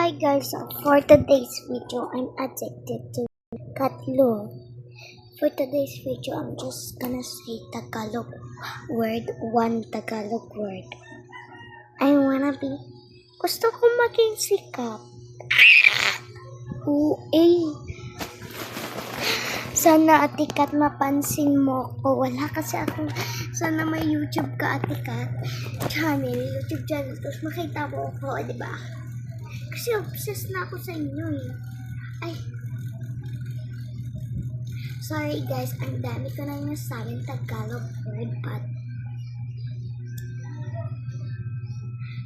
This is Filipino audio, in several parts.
Hi guys, for today's video, I'm addicted to Katlo. For today's video, I'm just gonna say Tagalog word, one Tagalog word. I wanna be, gusto ko maging sikat. Sana Atikat mapansin mo ko. Wala kasi ako. Sana may YouTube ka Atikat channel, YouTube channel. Tapos makita mo ako, diba? Kasi obsessed na ako sa inyo eh. Ay. Sorry guys, ang dami ko na yung nasabing Tagalog word, but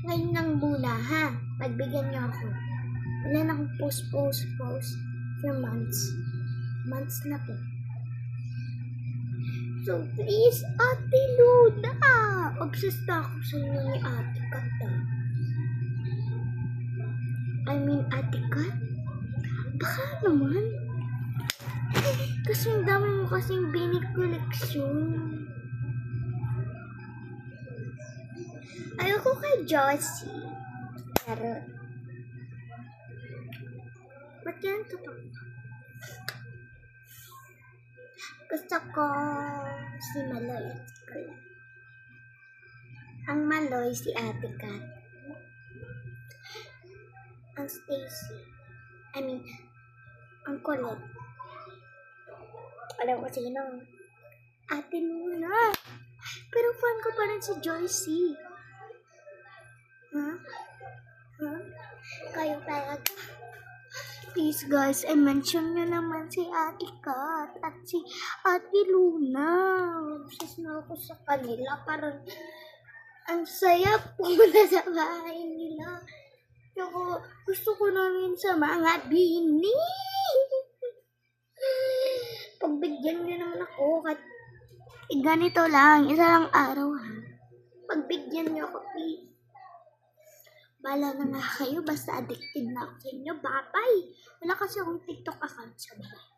ngayon lang muna ha. Pagbigyan niyo ako. Wala na akong post for months. Months na po. So please, Ate Luna. Obsessed na ako sa inyo ni Ate Kat. Ate Kat? Baka naman. Kasi ang dami mo kasing binikoleksyon. Ayoko kay Josie. Pero, ba't yan ito? Gusto ko si Maloy. Ang Maloy si Ate Kat. Ang Stacy. Ang Colette. Alam ko sino. Ate Luna. Pero fan ko pa rin si Joycey. Kayo talaga. Please guys, i-mention nyo naman si Ate Kat at si Ate Luna. Obsessed na ako sa kanila. Parang ang saya pumunta sa bahay nila. Gusto ko namin sa mga bini. Pagbigyan nyo naman ako. Ganito lang. Isa lang araw ha. Pagbigyan nyo ako please. Bala na nga kayo, basta addicted na ako sa inyo. Bye-bye! Wala kasi akong TikTok account sa bahay.